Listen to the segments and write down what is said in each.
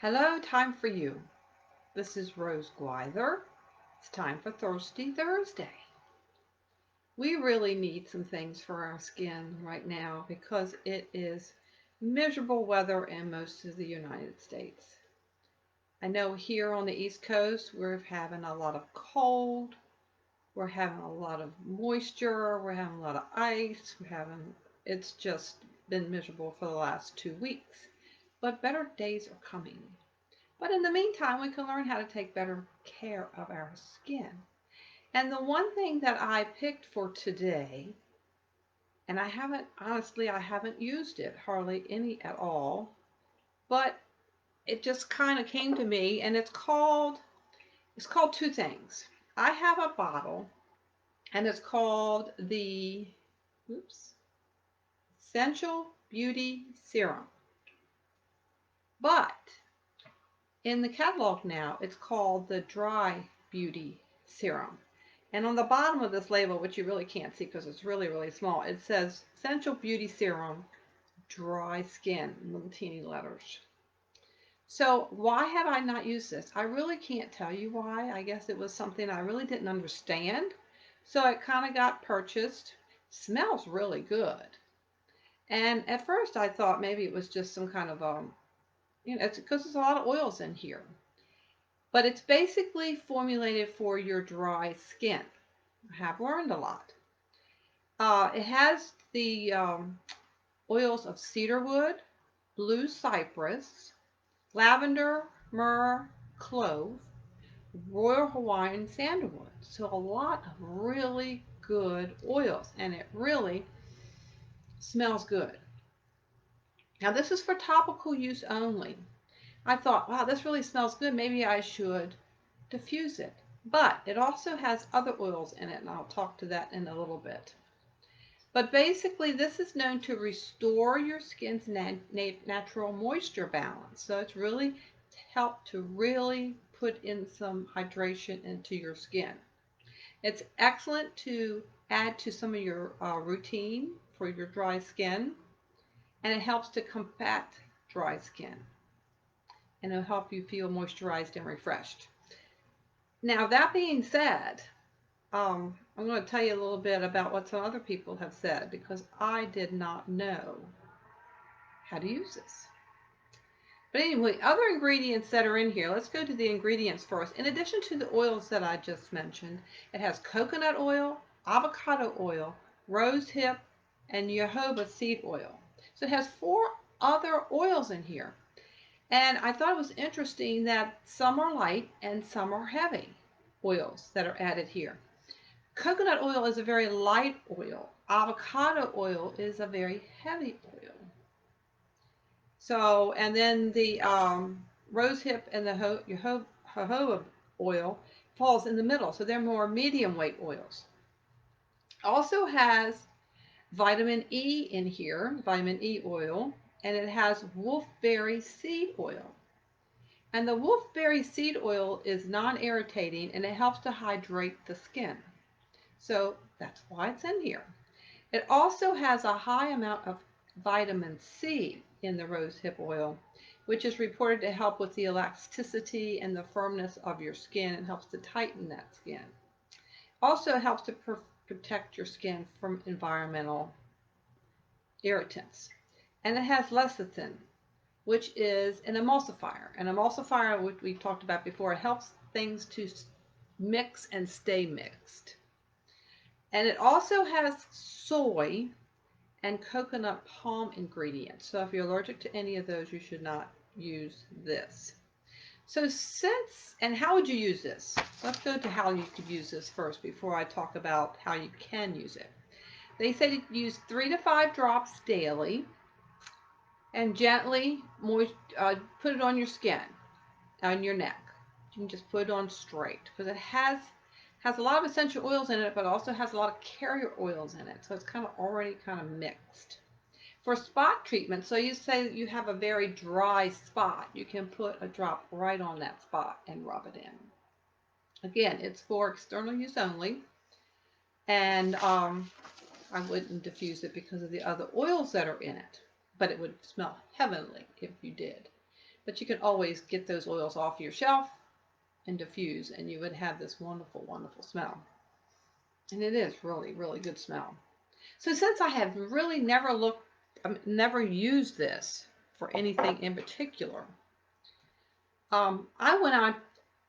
Hello, time for you. This is Rose Gwyther. It's time for Thirsty Thursday. We really need some things for our skin right now because it is miserable weather in most of the United States. I know here on the East Coast we're having a lot of cold, we're having a lot of moisture, we're having a lot of ice, it's just been miserable for the last 2 weeks. But better days are coming. But in the meantime, we can learn how to take better care of our skin. And the one thing that I picked for today, and I haven't used it hardly any at all, but it just kind of came to me, and it's called two things. I have a bottle, and it's called the Essential Beauty Serum. But in the catalog now, it's called the Dry Beauty Serum. And on the bottom of this label, which you really can't see because it's really, really small, it says Essential Beauty Serum, Dry Skin, in little teeny letters. So why have I not used this? I really can't tell you why. I guess it was something I really didn't understand. So it kind of got purchased. Smells really good. And at first I thought maybe it was just some kind of, it's because there's a lot of oils in here. But it's basically formulated for your dry skin. I have learned a lot. It has the oils of cedarwood, blue cypress, lavender, myrrh, clove, royal Hawaiian sandalwood. So a lot of really good oils, and it really smells good. Now this is for topical use only. I thought, wow, this really smells good. Maybe I should diffuse it. But it also has other oils in it, and I'll talk to that in a little bit. But basically, this is known to restore your skin's natural moisture balance. So it's really helped to really put in some hydration into your skin. It's excellent to add to some of your routine for your dry skin, and it helps to combat dry skin, and it'll help you feel moisturized and refreshed. Now, that being said, I'm going to tell you a little bit about what some other people have said because I did not know how to use this. But anyway, other ingredients that are in here, let's go to the ingredients first. In addition to the oils that I just mentioned, it has coconut oil, avocado oil, rosehip, and jojoba seed oil. So it has 4 other oils in here. And I thought it was interesting that some are light and some are heavy oils that are added here. Coconut oil is a very light oil. Avocado oil is a very heavy oil. So, and then the rosehip and the jojoba oil falls in the middle. So they're more medium weight oils. Also has vitamin E in here, vitamin E oil, and it has wolfberry seed oil. And the wolfberry seed oil is non-irritating and it helps to hydrate the skin. So that's why it's in here. It also has a high amount of vitamin C in the rosehip oil, which is reported to help with the elasticity and the firmness of your skin and helps to tighten that skin. Also helps to protect your skin from environmental irritants. And it has lecithin, which is an emulsifier. An emulsifier, which we talked about before, it helps things to mix and stay mixed. And it also has soy and coconut palm ingredients. So if you're allergic to any of those, you should not use this. So and how would you use this? Let's go to how you could use this first before I talk about how you can use it. They say to use 3 to 5 drops daily and gently put it on your skin, on your neck. You can just put it on straight because it has a lot of essential oils in it, but also has a lot of carrier oils in it. So it's kind of already kind of mixed. For spot treatment, so you say that you have a very dry spot, you can put a drop right on that spot and rub it in. Again, it's for external use only, and I wouldn't diffuse it because of the other oils that are in it, but it would smell heavenly if you did. But you can always get those oils off your shelf and diffuse, and you would have this wonderful, wonderful smell. And it is really, really good smell. So since I have really never used this for anything in particular, I went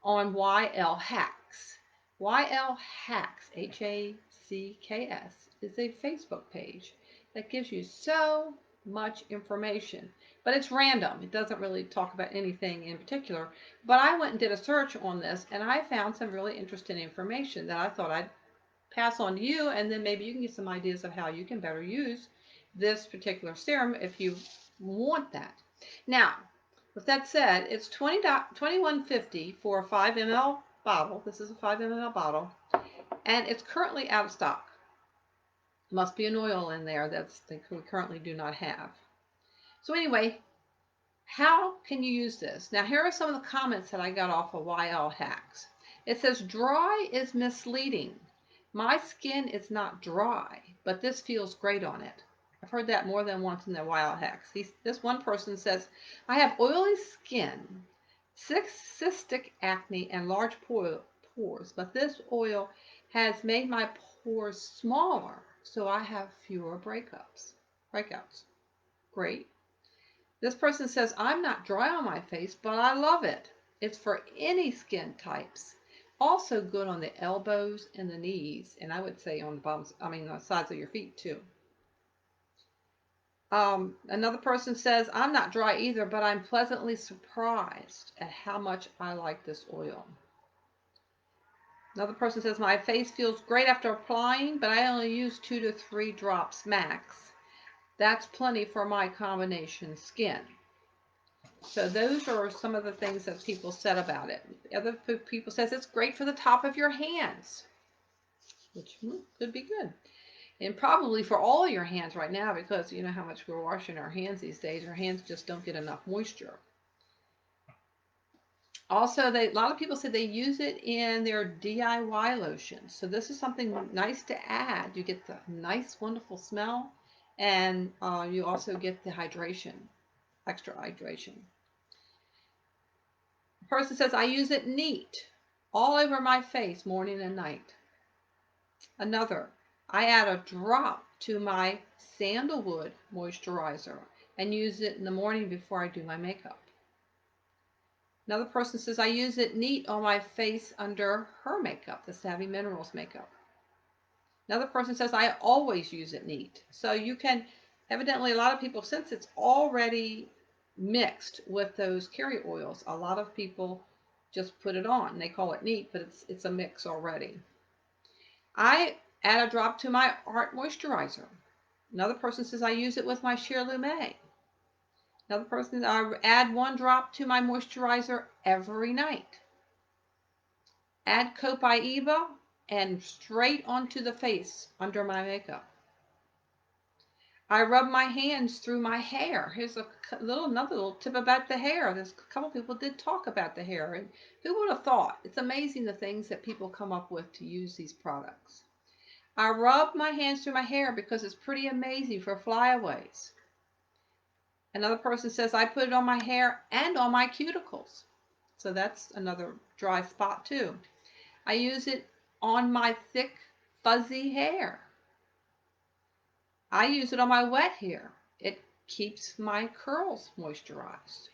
on YL Hacks. YL Hacks, Hacks, is a Facebook page that gives you so much information, but it's random. It doesn't really talk about anything in particular. But I went and did a search on this, and I found some really interesting information that I thought I'd pass on to you, and then maybe you can get some ideas of how you can better use this particular serum if you want that. Now, with that said, it's $21.50 for a 5 ml bottle. This is a 5 ml bottle, and it's currently out of stock. Must be an oil in there that we currently do not have. So anyway, how can you use this? Now, here are some of the comments that I got off of YL Hacks. It says, dry is misleading. My skin is not dry, but this feels great on it. I've heard that more than once in the YL Hacks. This one person says, I have oily skin, cystic acne, and large pores, but this oil has made my pores smaller, so I have fewer breakouts. Great. This person says, I'm not dry on my face, but I love it. It's for any skin types. Also good on the elbows and the knees, and I would say on the sides of your feet too. Another person says, I'm not dry either, but I'm pleasantly surprised at how much I like this oil. Another person says, my face feels great after applying, but I only use 2 to 3 drops max. That's plenty for my combination skin. So those are some of the things that people said about it. Other people says it's great for the top of your hands, which could be good. And probably for all your hands right now, because you know how much we're washing our hands these days. Our hands just don't get enough moisture. Also, a lot of people say they use it in their DIY lotions. So this is something nice to add. You get the nice, wonderful smell, and you also get the hydration, extra hydration. The person says, I use it neat, all over my face, morning and night. Another, I add a drop to my sandalwood moisturizer and use it in the morning before I do my makeup. Another person says, I use it neat on my face under her makeup, the Savvy Minerals makeup. Another person says, I always use it neat. So you can, evidently a lot of people, since it's already mixed with those carrier oils, a lot of people just put it on. They call it neat, but it's a mix already. I add a drop to my Art Moisturizer. Another person says, I use it with my Sheer Lume. Another person, I add 1 drop to my moisturizer every night. Add Copaiba and straight onto the face under my makeup. I rub my hands through my hair. Here's another little tip about the hair. There's a couple people did talk about the hair, and who would have thought? It's amazing the things that people come up with to use these products. I rub my hands through my hair because it's pretty amazing for flyaways. Another person says, I put it on my hair and on my cuticles. So that's another dry spot too. I use it on my thick, fuzzy hair. I use it on my wet hair. It keeps my curls moisturized.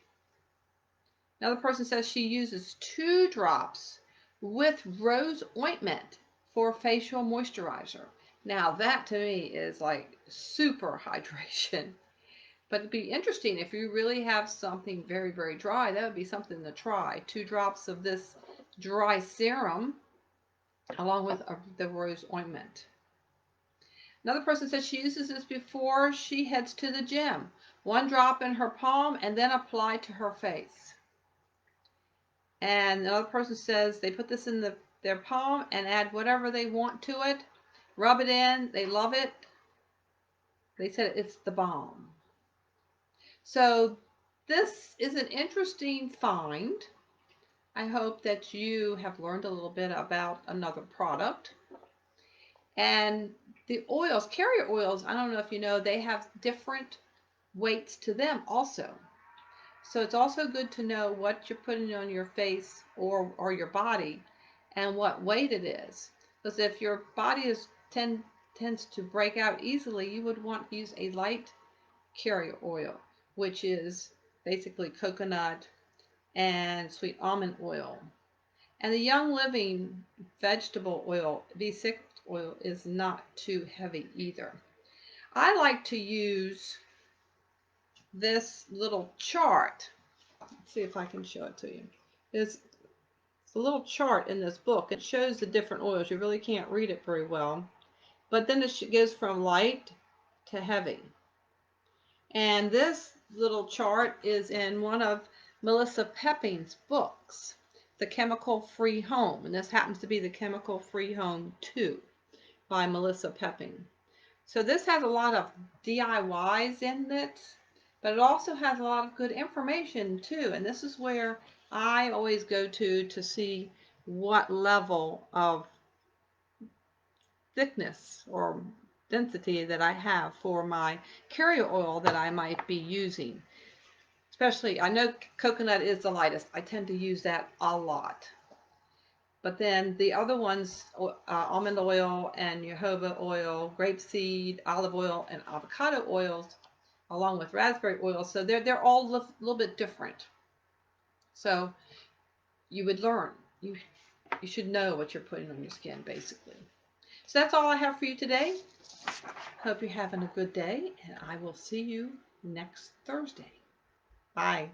Another person says she uses 2 drops with rose ointment for facial moisturizer. Now that to me is like super hydration. But it'd be interesting if you really have something very, very dry. That would be something to try. 2 drops of this dry serum along with the rose ointment. Another person says she uses this before she heads to the gym. 1 drop in her palm and then apply to her face. And another person says they put this in their palm and add whatever they want to it. Rub it in. They love it. They said it's the bomb. So this is an interesting find. I hope that you have learned a little bit about another product. And the oils, carrier oils, I don't know if you know, they have different weights to them also. So it's also good to know what you're putting on your face or your body and what weight it is. Because if your body tends to break out easily, you would want to use a light carrier oil, which is basically coconut and sweet almond oil. And the Young Living vegetable oil, V6 oil, is not too heavy either. I like to use this little chart. Let's see if I can show it to you. It's a little chart in this book. It shows the different oils. You really can't read it very well. But then it goes from light to heavy. And this little chart is in one of Melissa Pepping's books, The Chemical Free Home. And this happens to be The Chemical Free Home 2 by Melissa Pepping. So this has a lot of DIYs in it, but it also has a lot of good information too. And this is where I always go to see what level of thickness or density that I have for my carrier oil that I might be using. Especially, I know coconut is the lightest. I tend to use that a lot. But then the other ones, almond oil and jojoba oil, grapeseed, olive oil, and avocado oils, along with raspberry oil. So they're all a little bit different. So you would learn. You should know what you're putting on your skin, basically. So that's all I have for you today. Hope you're having a good day, and I will see you next Thursday. Bye.